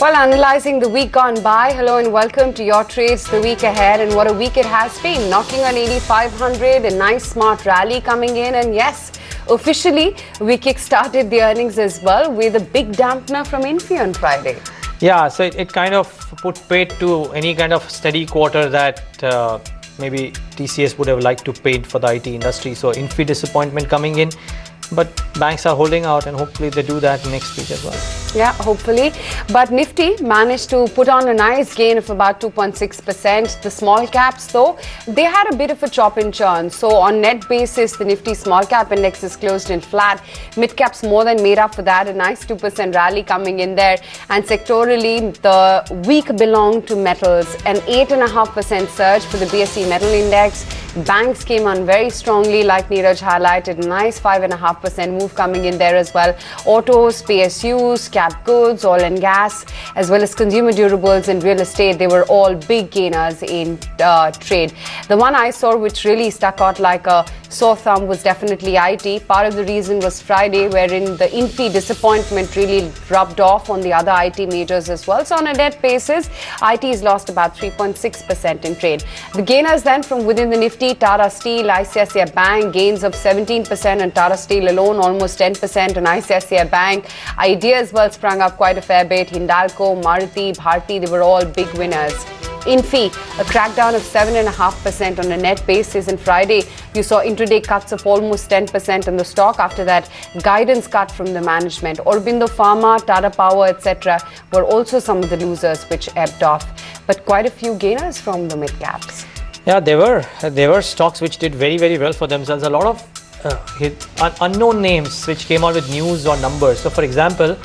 Well, analysing the week gone by, hello and welcome to your trades the week ahead. And what a week it has been. Knocking on 8,500, a nice smart rally coming in. And yes, officially, we kick-started the earnings as well with a big dampener from Infy on Friday. Yeah, so it kind of put paid to any kind of steady quarter that maybe TCS would have liked to paint for the IT industry. So Infy disappointment coming in. But banks are holding out and hopefully they do that next week as well. Yeah, hopefully. But Nifty managed to put on a nice gain of about 2.6%. The small caps, though, they had a bit of a chop and churn. So on net basis, the Nifty small cap index is closed in flat. Mid caps more than made up for that. A nice 2% rally coming in there. And sectorally, the week belonged to metals. An 8.5% surge for the BSE metal index. Banks came on very strongly, like Neeraj highlighted. Nice 5.5% move coming in there as well. Autos, PSUs, cap goods, oil and gas, as well as consumer durables and real estate, they were all big gainers in trade. The one I saw which really stuck out like a sore thumb was definitely IT. Part of the reason was Friday, wherein the Infy disappointment really rubbed off on the other IT majors as well. So on a net basis, IT has lost about 3.6% in trade. The gainers then from within the Nifty, Tata Steel, ICICI Bank, gains of 17%, and Tata Steel alone almost 10%, and ICICI Bank. Idea as well sprung up quite a fair bit. Hindalco, Maruti, Bharti, they were all big winners. Infy, a crackdown of 7.5% on a net basis. And Friday, you saw intraday cuts of almost 10% in the stock. After that, guidance cut from the management. Aurobindo Pharma, Tata Power, etc. were also some of the losers which ebbed off. But quite a few gainers from the mid caps. Yeah, there were stocks which did very, very well for themselves. A lot of unknown names which came out with news or numbers. So, for example,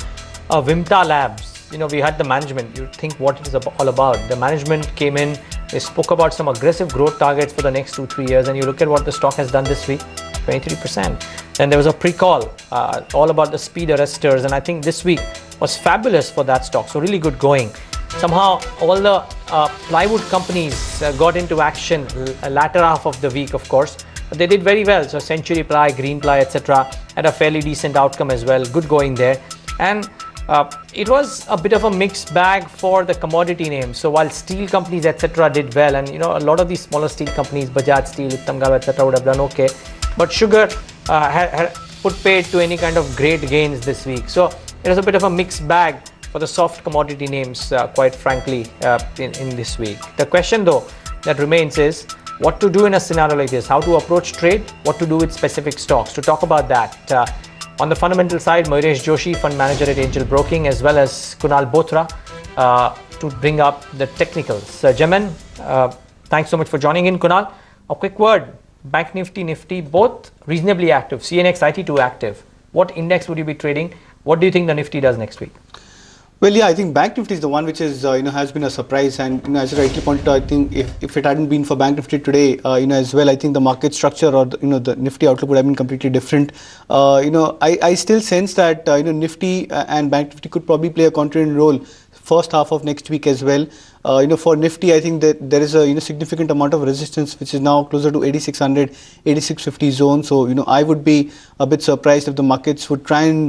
Vimta Labs. You know, we had the management. You think what it is all about. The management came in. They spoke about some aggressive growth targets for the next 2-3 years. And you look at what the stock has done this week, 23%. Then there was a pre-call all about the speed arresters. And I think this week was fabulous for that stock. So really good going. Somehow all the plywood companies got into action latter half of the week, of course. But they did very well. So Century Ply, Green Ply, etc. had a fairly decent outcome as well. Good going there. And it was a bit of a mixed bag for the commodity names. So while steel companies, etc. did well, and you know, a lot of these smaller steel companies, Bajaj Steel, Uttamgarh, etc. would have done okay. But sugar had put paid to any kind of great gains this week. So it was a bit of a mixed bag for the soft commodity names, quite frankly, in this week. The question, though, that remains is what to do in a scenario like this, how to approach trade, what to do with specific stocks. To talk about that, on the fundamental side, Mayuresh Joshi, fund manager at Angel Broking, as well as Kunal Bothra, to bring up the technicals. Jaman, thanks so much for joining in. Kunal, a quick word. Bank Nifty, both reasonably active. CNX IT2 active. What index would you be trading? What do you think the Nifty does next week? Well, yeah, I think Bank Nifty is the one which is, has been a surprise. And, as you rightly pointed out, I think if it hadn't been for Bank Nifty today, as well, I think the market structure or, the Nifty outlook would have been completely different. I still sense that, Nifty and Bank Nifty could probably play a contrarian role first half of next week as well. For Nifty, I think that there is a significant amount of resistance which is now closer to 8,600, 8,650 zone. So I would be a bit surprised if the markets would try and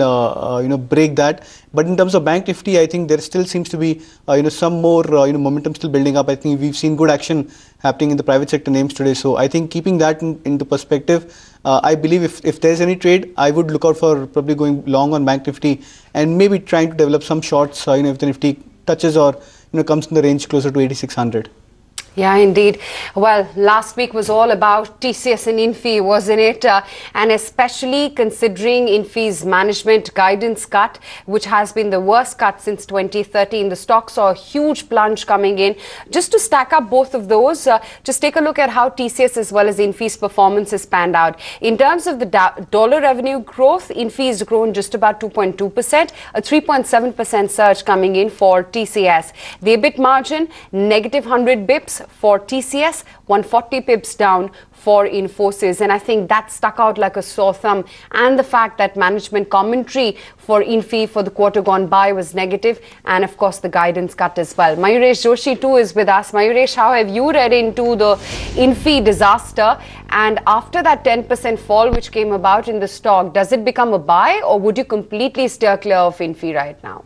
break that. But in terms of Bank Nifty, I think there still seems to be some more momentum still building up. I think we've seen good action happening in the private sector names today. So I think keeping that into perspective, I believe if there's any trade, I would look out for probably going long on Bank Nifty and maybe trying to develop some shorts. If the Nifty touches or comes in the range closer to 8,600. Yeah, indeed. Well, last week was all about TCS and Infy, wasn't it? And especially considering Infy's management guidance cut, which has been the worst cut since 2013. The stock saw a huge plunge coming in. Just to stack up both of those, just take a look at how TCS as well as Infy's performance has panned out. In terms of the dollar revenue growth, Infy has grown just about 2.2%, a 3.7% surge coming in for TCS. The EBIT margin, negative 100 bips. For TCS, 140 pips down for Infosys, and I think that stuck out like a sore thumb. And the fact that management commentary for Infy for the quarter gone by was negative, and of course the guidance cut as well. Mayuresh Joshi too is with us. Mayuresh, how have you read into the Infy disaster? And after that 10% fall which came about in the stock, does it become a buy, or would you completely steer clear of Infy right now?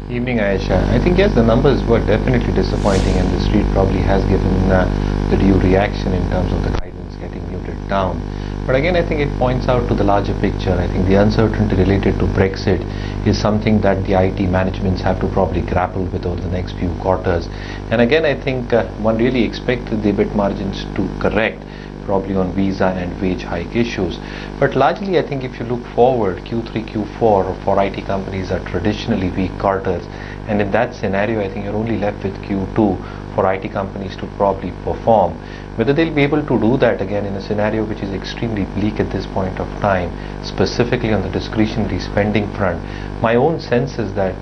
Evening, Aisha. I think yes, the numbers were definitely disappointing, and the street probably has given the due reaction in terms of the guidance getting muted down. But again, I think it points out to the larger picture. I think the uncertainty related to Brexit is something that the IT managements have to probably grapple with over the next few quarters. And again, I think one really expected the EBIT margins to correct, probably on visa and wage hike issues. But largely, I think if you look forward, Q3, Q4 for IT companies are traditionally weak quarters. And in that scenario, I think you're only left with Q2 for IT companies to probably perform. Whether they'll be able to do that again in a scenario which is extremely bleak at this point of time, specifically on the discretionary spending front, my own sense is that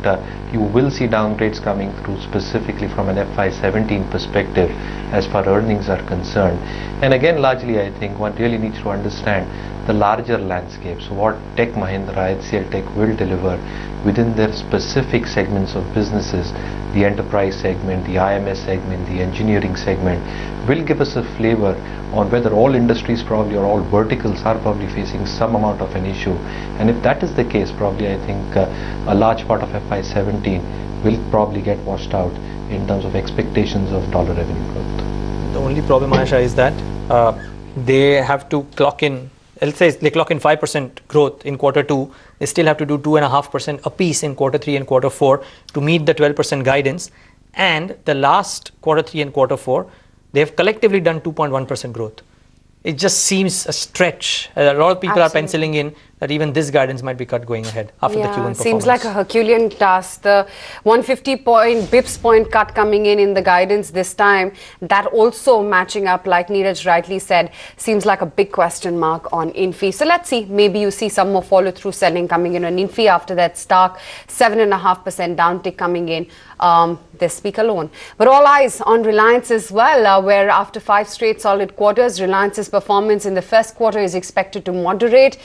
you will see downgrades coming through specifically from an FY17 perspective as far earnings are concerned. And again, largely I think one really needs to understand the larger landscape. So what Tech Mahindra, HCL Tech will deliver within their specific segments of businesses, the enterprise segment, the IMS segment, the engineering segment, will give us a flavor on whether all industries probably or all verticals are probably facing some amount of an issue. And if that is the case, probably I think a large part of FY17 will probably get washed out in terms of expectations of dollar revenue growth. The only problem, Aisha, is that they have to clock in, let's say they clock in 5% growth in quarter 2, they still have to do 2.5% apiece in quarter 3 and quarter 4 to meet the 12% guidance. And the last quarter 3 and quarter 4, they have collectively done 2.1% growth. It just seems a stretch. A lot of people are penciling in that even this guidance might be cut going ahead after the Q1 performance. Seems like a Herculean task. The 150 bips point cut coming in the guidance this time, that also matching up, like Neeraj rightly said, seems like a big question mark on Infi. So let's see, maybe you see some more follow through selling coming in on Infi after that stark 7.5% downtick coming in. They speak alone. But all eyes on Reliance as well, where after 5 straight solid quarters, Reliance's performance in the first quarter is expected to moderate.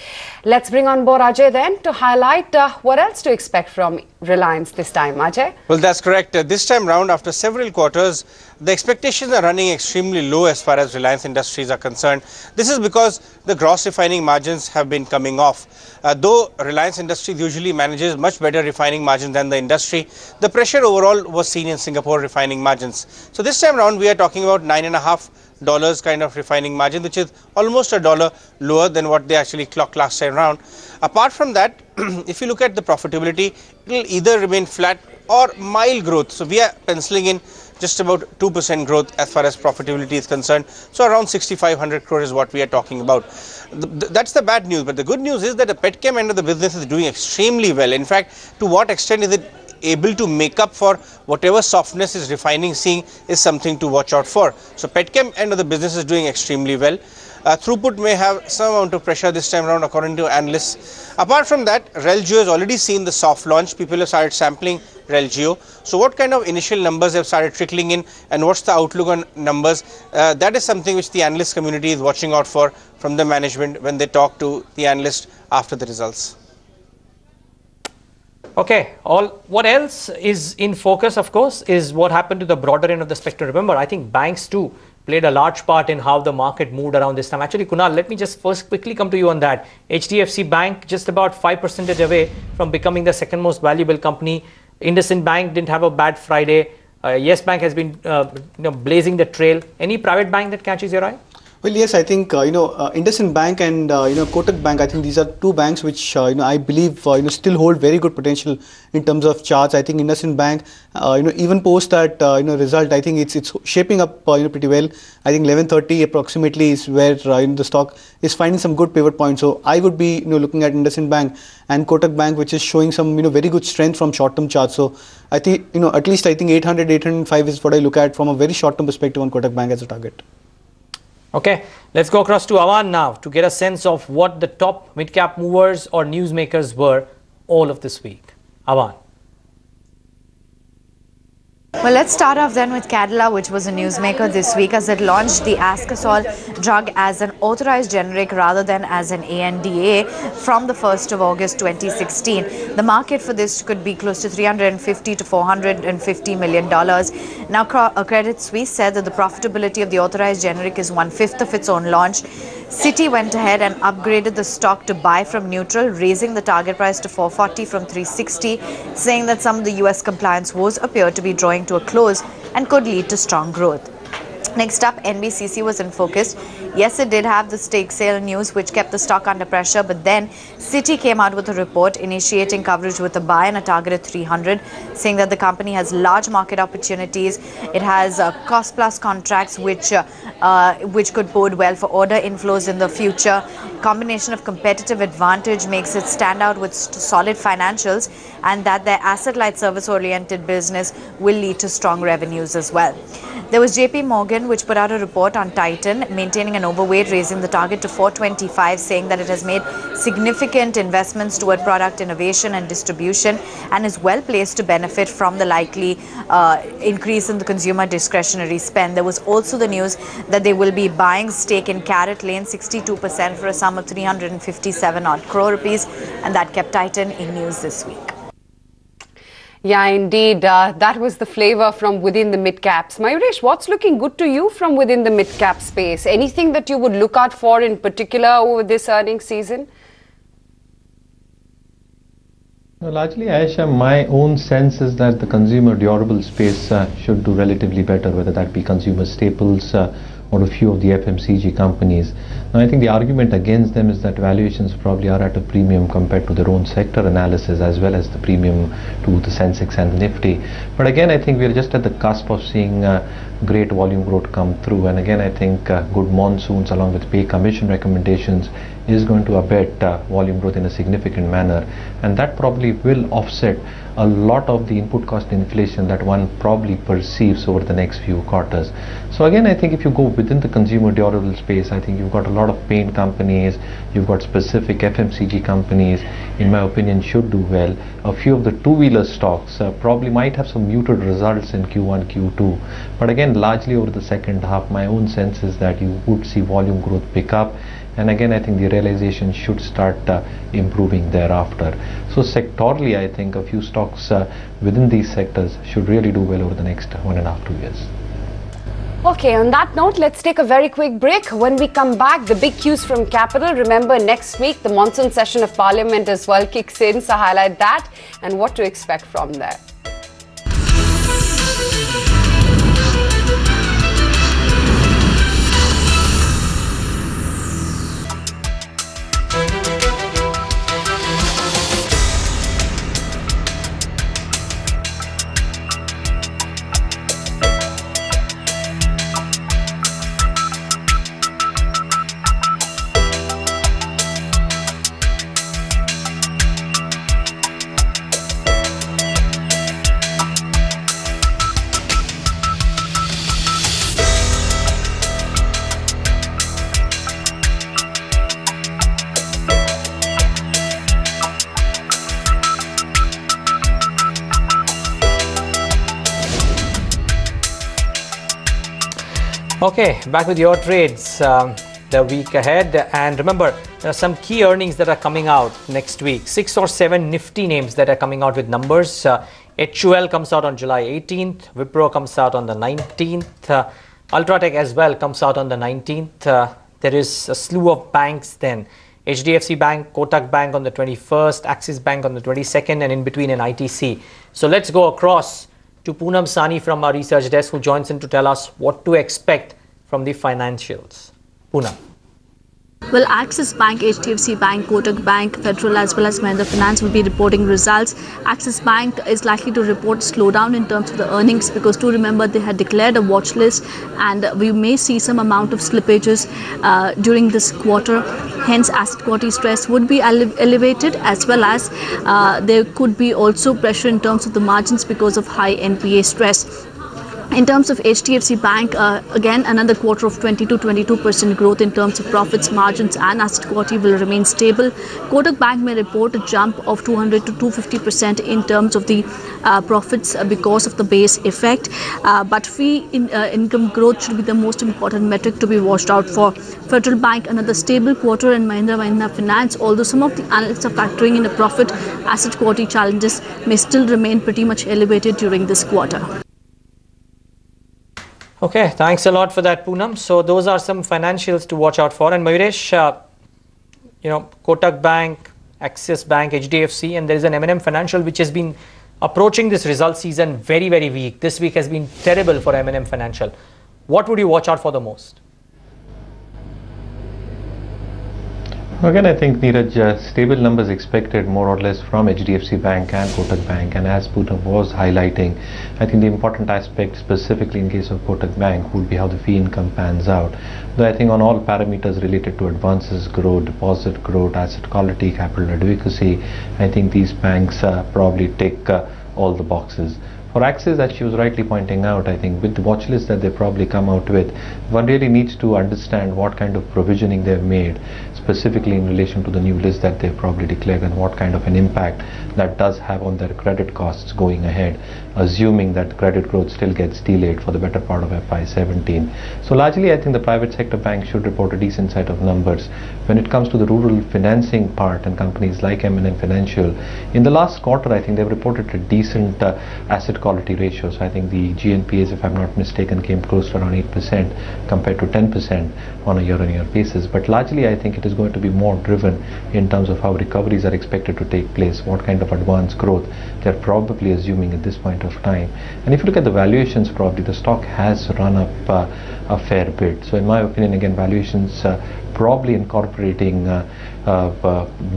Let's bring on board Ajay then to highlight what else to expect from Reliance this time. Ajay? Well, that's correct. This time round, after several quarters, the expectations are running extremely low as far as Reliance Industries are concerned. This is because the gross refining margins have been coming off. Though Reliance Industries usually manages much better refining margins than the industry, the pressure overall was seen in Singapore refining margins. So this time round, we are talking about $9.5 kind of refining margin, which is almost $1 lower than what they actually clocked last time round. Apart from that, if you look at the profitability, it will either remain flat or mild growth. So we are penciling in just about 2% growth as far as profitability is concerned. So around 6,500 crore is what we are talking about. That's the bad news. But the good news is that the petchem end of the business is doing extremely well. In fact, to what extent is it able to make up for whatever softness is refining seeing is something to watch out for. So petchem end of the business is doing extremely well. Throughput may have some amount of pressure this time around according to analysts. Apart from that, RelGeo has already seen the soft launch. People have started sampling RelGeo. So what kind of initial numbers have started trickling in and what's the outlook on numbers? That is something which the analyst community is watching out for from the management when they talk to the analyst after the results. Okay, what else is in focus, of course, is what happened to the broader end of the spectrum. Remember, I think banks too played a large part in how the market moved around this time. Actually, Kunal, let me just first quickly come to you on that. HDFC Bank just about 5% away from becoming the second most valuable company. IndusInd Bank didn't have a bad Friday. Yes Bank has been blazing the trail. Any private bank that catches your eye? Well, yes, I think IndusInd Bank and Kotak Bank. I think these are two banks which I believe still hold very good potential in terms of charts. I think IndusInd Bank, even post that result, I think it's shaping up pretty well. I think 11:30 approximately is where the stock is finding some good pivot points. So I would be looking at IndusInd Bank and Kotak Bank, which is showing some very good strength from short-term charts. So I think at least I think 800, 805 is what I look at from a very short-term perspective on Kotak Bank as a target. Okay, let's go across to Awan now to get a sense of what the top mid-cap movers or newsmakers were all of this week. Awan. Well, let's start off then with Cadila, which was a newsmaker this week as it launched the Ascosol drug as an authorized generic rather than as an ANDA from the 1st of August 2016. The market for this could be close to $350 to $450 million. Now, Credit Suisse said that the profitability of the authorized generic is 1/5 of its own launch. Citi went ahead and upgraded the stock to buy from neutral, raising the target price to 440 from 360, saying that some of the US compliance woes appear to be drawing to a close and could lead to strong growth. Next up, NBCC was in focus. Yes, it did have the stake sale news which kept the stock under pressure, but then Citi came out with a report initiating coverage with a buy and a target at 300, saying that the company has large market opportunities. It has cost plus contracts which could bode well for order inflows in the future. Combination of competitive advantage makes it stand out with solid financials, and that their asset-light service-oriented business will lead to strong revenues as well. There was JP Morgan which put out a report on Titan, maintaining an overweight, raising the target to 425, saying that it has made significant investments toward product innovation and distribution and is well placed to benefit from the likely increase in the consumer discretionary spend. There was also the news that they will be buying stake in CaratLane, 62% for a sum of 357 odd crore rupees, and that kept Titan in news this week. Yeah, indeed. That was the flavor from within the mid-caps. Mayuresh, what's looking good to you from within the mid-cap space? Anything that you would look out for in particular over this earnings season? Largely, Aisha, my own sense is that the consumer durable space should do relatively better, whether that be consumer staples or a few of the FMCG companies. Now, I think the argument against them is that valuations probably are at a premium compared to their own sector analysis, as well as the premium to the Sensex and the Nifty. But again, I think we're just at the cusp of seeing great volume growth come through, and again, I think good monsoons along with pay commission recommendations is going to abet volume growth in a significant manner, and that probably will offset a lot of the input cost inflation that one probably perceives over the next few quarters. So again, I think if you go within the consumer durable space, I think you've got a lot of paint companies, you've got specific FMCG companies, in my opinion, should do well. A few of the two-wheeler stocks probably might have some muted results in Q1, Q2, but again, largely over the second half, my own sense is that you would see volume growth pick up, and again, I think the realization should start improving thereafter. So sectorally, I think a few stocks within these sectors should really do well over the next 1.5 to 2 years. Okay, on that note, let's take a very quick break. When we come back, the big cues from Capital. Remember, next week, the monsoon session of Parliament as well kicks in, so highlight that and what to expect from there. Okay, back with your trades the week ahead, and remember there are some key earnings that are coming out next week. 6 or 7 Nifty names that are coming out with numbers. HUL comes out on July 18th, Wipro comes out on the 19th, Ultratech as well comes out on the 19th. There is a slew of banks then. HDFC Bank, Kotak Bank on the 21st, Axis Bank on the 22nd, and in between an ITC. So let's go across to Poonam Sani from our research desk, who joins in to tell us what to expect from the financials. Poonam. Well, Axis Bank, HDFC Bank, Kotak Bank, Federal as well as Mahindra Finance will be reporting results. Axis Bank is likely to report slowdown in terms of the earnings because, to remember, they had declared a watch list and we may see some amount of slippages during this quarter. Hence, asset quality stress would be elevated, as well as there could be also pressure in terms of the margins because of high NPA stress. In terms of HDFC Bank, again, another quarter of 20 to 22% growth in terms of profits, margins and asset quality will remain stable. Kotak Bank may report a jump of 200 to 250% in terms of the profits because of the base effect. But fee income growth should be the most important metric to be watched out for. Federal Bank, another stable quarter, and Mahindra Finance, although some of the analysts are factoring in a profit, asset quality challenges may still remain pretty much elevated during this quarter. Okay, thanks a lot for that, Poonam. So those are some financials to watch out for. And Mayuresh, Kotak Bank, Axis Bank, HDFC, and there is an M&M Financial which has been approaching this result season very, very weak. This week has been terrible for M&M Financial. What would you watch out for the most? Again, I think, Neeraj, stable numbers expected more or less from HDFC Bank and Kotak Bank, and as Poonam was highlighting, I think the important aspect specifically in case of Kotak Bank would be how the fee income pans out. Though I think on all parameters related to advances growth, deposit growth, asset quality, capital adequacy, I think these banks probably tick all the boxes. For Axis, as she was rightly pointing out, I think with the watch list that they probably come out with, one really needs to understand what kind of provisioning they've made, specifically in relation to the new list that they've probably declared, and what kind of an impact that does have on their credit costs going ahead, assuming that credit growth still gets delayed for the better part of FY17. So largely, I think the private sector bank should report a decent set of numbers. When it comes to the rural financing part and companies like M&M Financial, in the last quarter, I think they've reported a decent asset quality ratio. So I think the GNPAs, if I'm not mistaken, came close to around 8% compared to 10% on a year-on-year basis. But largely, I think it is going to be more driven in terms of how recoveries are expected to take place, what kind of advance growth they're probably assuming at this point of time. And if you look at the valuations, probably the stock has run up a fair bit. So in my opinion, again, valuations probably incorporating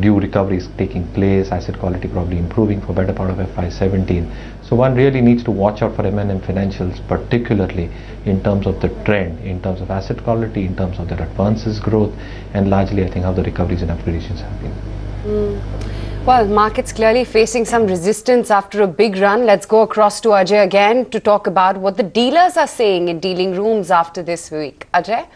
due recoveries taking place, asset quality probably improving for better part of FY17. So one really needs to watch out for M&M Financials, particularly in terms of the trend, in terms of asset quality, in terms of their advances growth, and largely I think how the recoveries and upgradations have been. Well, markets clearly facing some resistance after a big run. Let's go across to Ajay again to talk about what the dealers are saying in dealing rooms after this week. Ajay?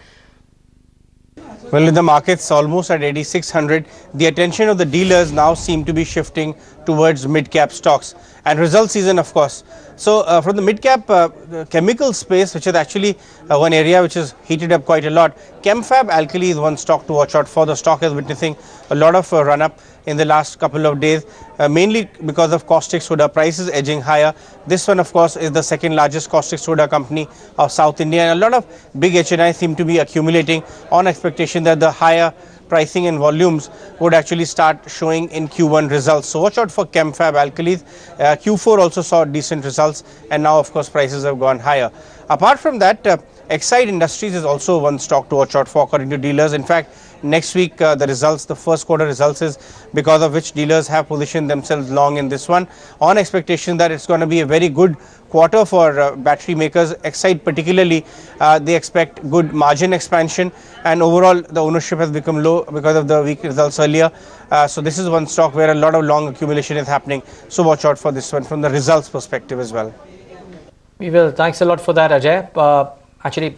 Well, in the markets almost at 8,600, the attention of the dealers now seem to be shifting towards mid-cap stocks and result season, of course. So from the mid-cap chemical space, which is actually one area which is heated up quite a lot, Chemfab Alkali is one stock to watch out for. The stock is witnessing a lot of run-up in the last couple of days, mainly because of caustic soda prices edging higher. This one, of course, is the second largest caustic soda company of South India, and a lot of big HNI seem to be accumulating on expectation that the higher pricing and volumes would actually start showing in Q1 results. So watch out for Chemfab Alkalis. Q4 also saw decent results, and now of course prices have gone higher. Apart from that, Exide Industries is also one stock to watch out for according to dealers. In fact, next week the results, the first quarter results, is because of which dealers have positioned themselves long in this one on expectation that it's going to be a very good quarter for battery makers. Exide particularly, they expect good margin expansion, and overall the ownership has become low because of the weak results earlier. So this is one stock where a lot of long accumulation is happening. So watch out for this one from the results perspective as well. We will. Thanks a lot for that, Ajay. Actually,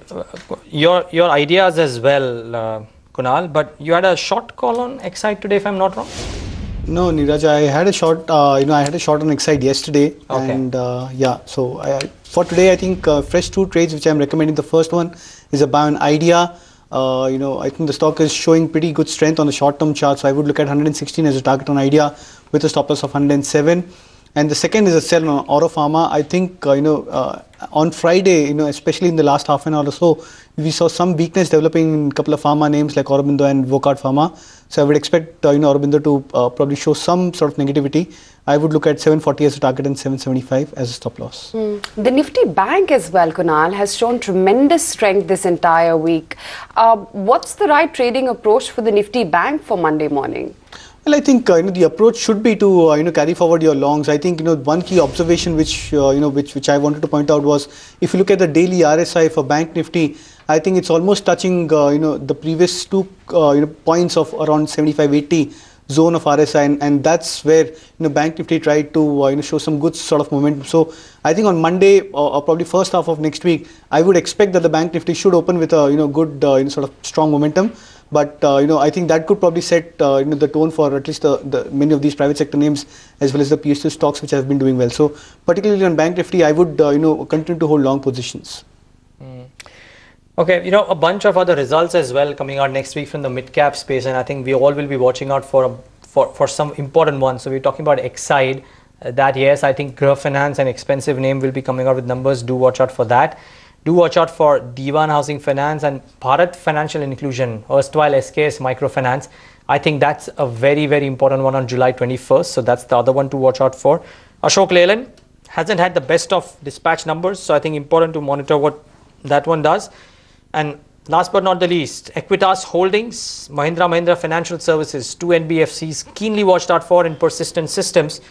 your ideas as well, Kunal, but you had a short call on Exide today, if I'm not wrong. No, Neeraj, I had a short, I had a short on Exide yesterday, okay. And yeah, so for today, I think fresh two trades which I'm recommending. The first one is a buy on Idea. I think the stock is showing pretty good strength on the short-term chart, so I would look at 116 as a target on Idea with a stop loss of 107. And the second is a sell on Auro Pharma. I think on Friday, especially in the last half an hour or so, we saw some weakness developing in a couple of pharma names like Aurobindo and Wockhardt Pharma. So I would expect Aurobindo to probably show some sort of negativity. I would look at 740 as a target and 775 as a stop loss. The Nifty Bank as well, Kunal, has shown tremendous strength this entire week. What's the right trading approach for the Nifty Bank for Monday morning? Well, I think the approach should be to carry forward your longs. I think one key observation which I wanted to point out was, if you look at the daily RSI for Bank Nifty, I think it's almost touching the previous two points of around 75-80 zone of RSI, and that's where Bank Nifty tried to show some good sort of momentum. So I think on Monday or probably first half of next week, I would expect that the Bank Nifty should open with a good sort of strong momentum. But I think that could probably set the tone for at least the many of these private sector names as well as the PSU stocks which have been doing well. So particularly on Bank Nifty, I would continue to hold long positions. Okay, a bunch of other results as well coming out next week from the mid-cap space, and I think we all will be watching out for some important ones. So we're talking about Exide, that yes, I think Graph Finance, an expensive name, will be coming out with numbers. Do watch out for that. Do watch out for Diwan Housing Finance and Bharat Financial Inclusion, erstwhile SKS Microfinance. I think that's a very, very important one on July 21st. So that's the other one to watch out for. Ashok Leyland hasn't had the best of dispatch numbers. So I think important to monitor what that one does. And last but not the least, Equitas Holdings, Mahindra Financial Services, 2 NBFCs keenly watched out for in Persistent Systems,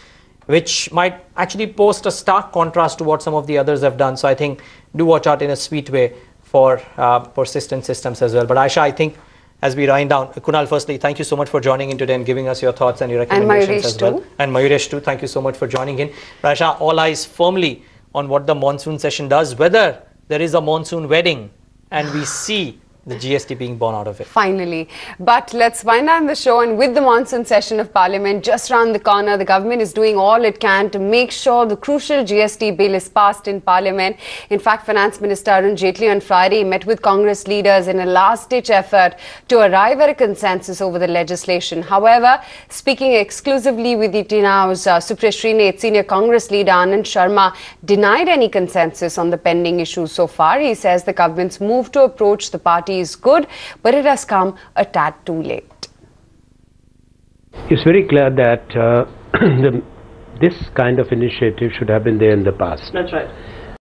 which might actually post a stark contrast to what some of the others have done. So I think do watch out in a sweet way for Persistent Systems as well. But Aisha, I think as we wind down, Kunal, firstly, thank you so much for joining in today and giving us your thoughts and your recommendations as well. And Mayuresh too, thank you so much for joining in. Aisha, all eyes firmly on what the monsoon session does, whether there is a monsoon wedding and we see the GST being born out of it. Finally. But let's wind down the show, and with the monsoon session of Parliament just around the corner, the government is doing all it can to make sure the crucial GST bill is passed in Parliament. In fact, Finance Minister Arun Jaitley on Friday met with Congress leaders in a last-ditch effort to arrive at a consensus over the legislation. However, speaking exclusively with ET Now's Supriya Srinath, senior Congress leader Anand Sharma denied any consensus on the pending issues so far. He says the government's move to approach the party is good, but it has come a tad too late. It's very clear that this kind of initiative should have been there in the past. That's right.